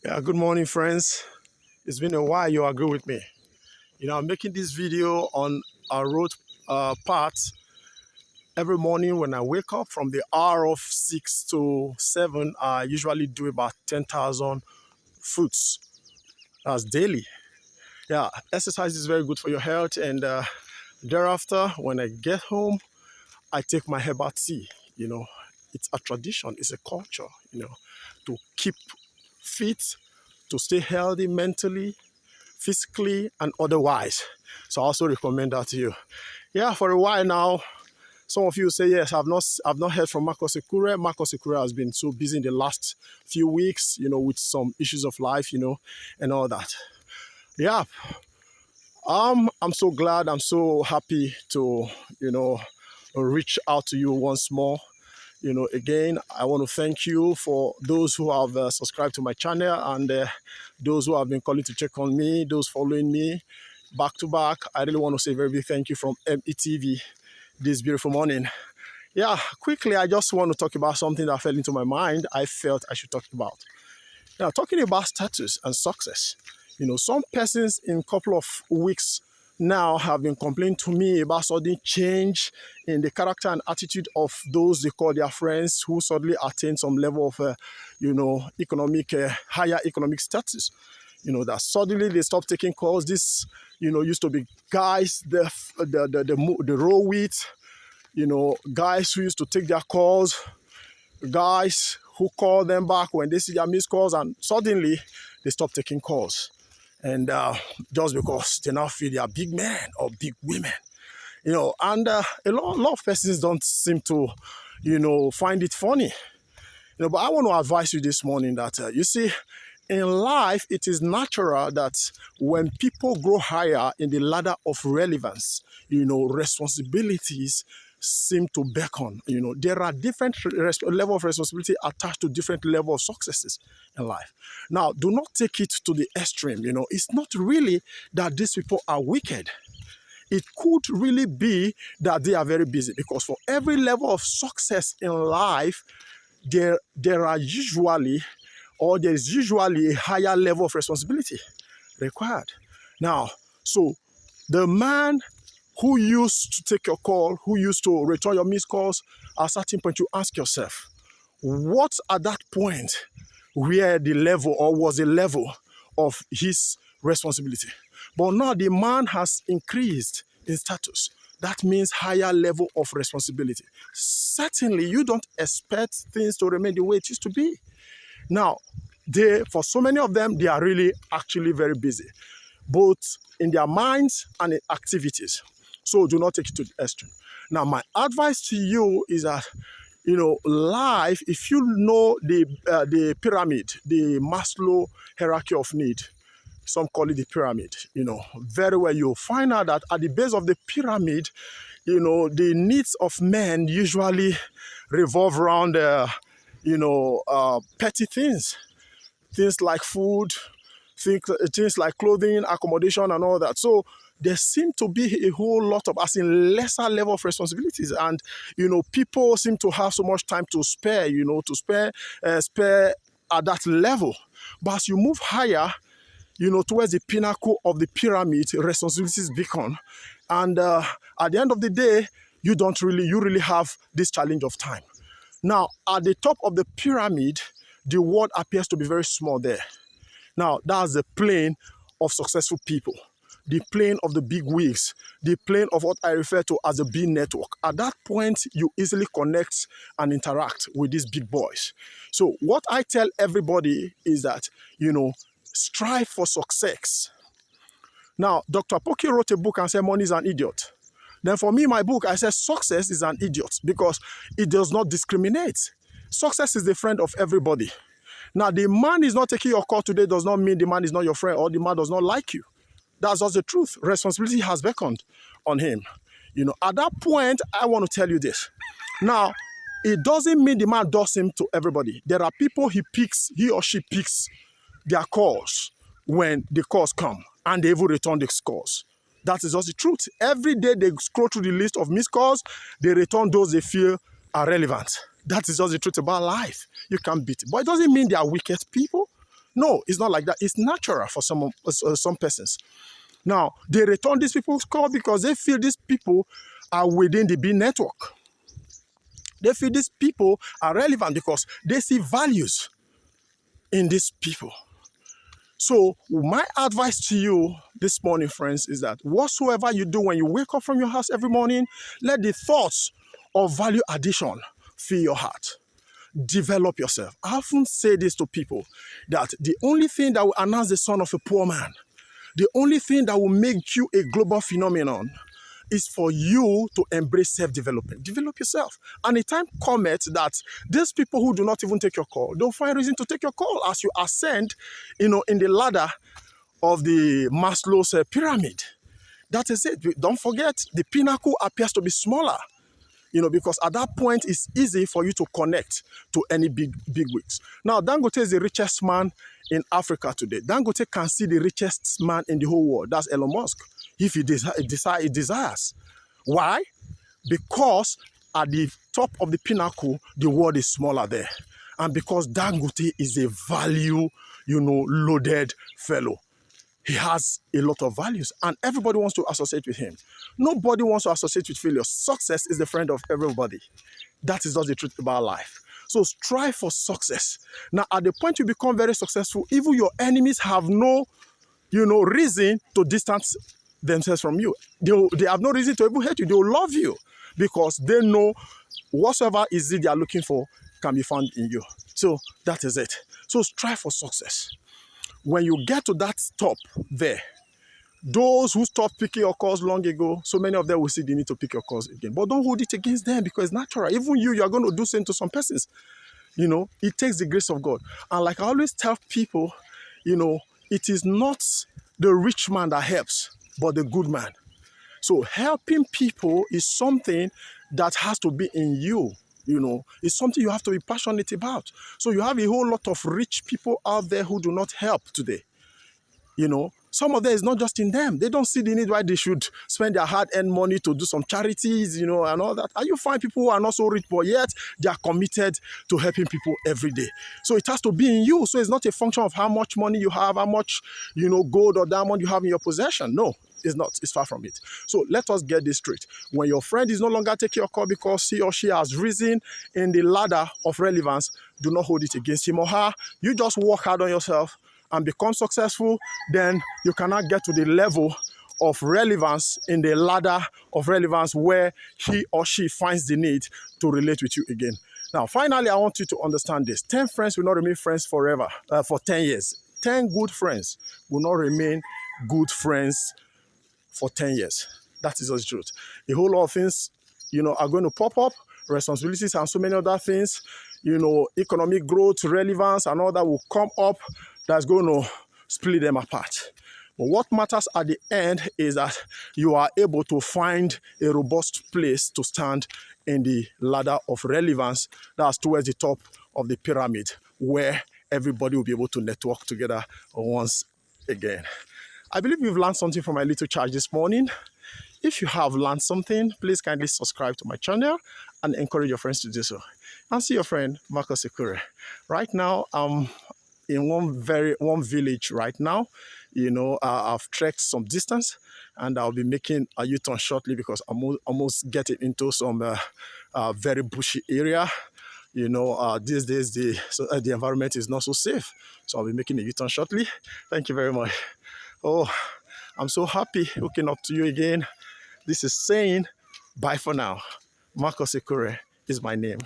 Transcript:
Yeah, good morning, friends. It's been a while. You agree with me? I'm making this video on a road path every morning when I wake up from the hour of 6 to 7. I usually do about 10,000 foot. That's daily. Yeah, exercise is very good for your health. And thereafter, when I get home, I take my herbal tea. You know, it's a tradition, it's a culture, to keep fit, to stay healthy mentally, physically and otherwise. So I also recommend that to you. Yeah, for a while now, some of you say yes. I've not heard from Marcus Ekure. Marcus Ekure has been so busy in the last few weeks, with some issues of life, and all that. Yeah, I'm so glad. I'm so happy to, reach out to you once more. Again, I want to thank you for those who have subscribed to my channel and those who have been calling to check on me, those following me back to back. I really want to say a very big thank you from METV this beautiful morning. Yeah, quickly, I just want to talk about something that fell into my mind. I felt I should talk about. Now, talking about status and success, some persons in a couple of weeks now have been complaining to me about sudden change in the character and attitude of those they call their friends who suddenly attain some level of, higher economic status. That suddenly they stop taking calls. This, used to be guys, the row with, guys who used to take their calls, guys who call them back when they see their missed calls, and suddenly they stop taking calls. And just because they now feel they are big men or big women, and a lot of persons don't seem to, find it funny. But I want to advise you this morning that, you see, in life, it is natural that when people grow higher in the ladder of relevance, responsibilities seem to beckon. There are different level of responsibility attached to different level of successes in life. Now, do not take it to the extreme. It's not really that these people are wicked. It could really be that they are very busy, because for every level of success in life, there is usually a higher level of responsibility required. Now, so the man who used to take your call, who used to return your missed calls, at a certain point you ask yourself, what at that point where the level or was the level of his responsibility? But now the man has increased in status. That means higher level of responsibility. Certainly, you don't expect things to remain the way it used to be. Now, for so many of them, they are really actually very busy, both in their minds and in activities. So do not take it to the extreme. Now, my advice to you is that, life, if you know the pyramid, the Maslow hierarchy of need, some call it the pyramid, very well, you'll find out that at the base of the pyramid, the needs of men usually revolve around, petty things like food, things like clothing, accommodation, and all that. So there seem to be a whole lot of, as in lesser level of responsibilities. And, people seem to have so much time to spare, spare at that level. But as you move higher, towards the pinnacle of the pyramid, responsibilities beacon. And at the end of the day, you really have this challenge of time. Now, at the top of the pyramid, the world appears to be very small there. Now, that's the plane of successful people, the plane of the big wigs, the plane of what I refer to as the B network. At that point, you easily connect and interact with these big boys. So what I tell everybody is that, strive for success. Now, Dr. Apoki wrote a book and said money is an idiot. Then for me, my book, I said success is an idiot because it does not discriminate. Success is the friend of everybody. Now, the man is not taking your call today does not mean the man is not your friend or the man does not like you. That's just the truth. Responsibility has beckoned on him. At that point, I want to tell you this. Now, it doesn't mean the man does him to everybody. There are people he or she picks their calls when the calls come, and they even return the calls. That is just the truth. Every day they scroll through the list of missed calls, they return those they feel are relevant. That is just the truth about life. You can't beat it. But it doesn't mean they are wicked people. No, it's not like that. It's natural for some persons. Now, they return these people's call because they feel these people are within the B network. They feel these people are relevant because they see values in these people. So my advice to you this morning, friends, is that whatsoever you do when you wake up from your house every morning, let the thoughts of value addition fill your heart. Develop yourself. I often say this to people, that the only thing that will announce the son of a poor man, the only thing that will make you a global phenomenon, is for you to embrace self-development. Develop yourself. And the time cometh that these people who do not even take your call, they'll find reason to take your call as you ascend, in the ladder of the Maslow's pyramid. That is it. Don't forget, the pinnacle appears to be smaller, because at that point it's easy for you to connect to any big wigs. Now, Dangote is the richest man in Africa today. Dangote can see the richest man in the whole world. That's Elon Musk, if he desires. Why? Because at the top of the pinnacle, the world is smaller there. And because Dangote is a value, loaded fellow. He has a lot of values and everybody wants to associate with him. Nobody wants to associate with failure. Success is the friend of everybody. That is just the truth about life. So strive for success. Now, at the point you become very successful, even your enemies have no, reason to distance themselves from you. They have no reason to even hate you. They will love you because they know whatsoever is it they are looking for can be found in you. So that is it. So strive for success. When you get to that top there, those who stopped picking your calls long ago, so many of them will see the need to pick your calls again. But don't hold it against them because it's natural. Even you are going to do something to some persons. It takes the grace of God. And like I always tell people, it is not the rich man that helps, but the good man. So helping people is something that has to be in you. It's something you have to be passionate about. So you have a whole lot of rich people out there who do not help today. Some of them is not just in them. They don't see the need why they should spend their hard-earned money to do some charities, and all that. And you find people who are not so rich, but yet they are committed to helping people every day. So it has to be in you. So it's not a function of how much money you have, how much, gold or diamond you have in your possession. No. It's not. It's far from it. So let us get this straight. When your friend is no longer taking your call because he or she has risen in the ladder of relevance, do not hold it against him or her. You just work hard on yourself and become successful. Then you cannot get to the level of relevance in the ladder of relevance where he or she finds the need to relate with you again. Now, finally, I want you to understand this. 10 friends will not remain friends forever, for 10 years. 10 good friends will not remain good friends for 10 years. That is just the truth. A whole lot of things, are going to pop up, responsibilities and so many other things, economic growth, relevance and all that will come up that's going to split them apart. But what matters at the end is that you are able to find a robust place to stand in the ladder of relevance that's towards the top of the pyramid where everybody will be able to network together once again. I believe you've learned something from my little charge this morning. If you have learned something, please kindly subscribe to my channel and encourage your friends to do so. And see your friend, Marcus Sekure. Right now, I'm in one village right now. I've trekked some distance and I'll be making a U-turn shortly because I'm almost getting into some very bushy area. These days the environment is not so safe. So I'll be making a U-turn shortly. Thank you very much. Oh, I'm so happy hooking up to you again. This is saying bye for now. Marcus Sekure is my name.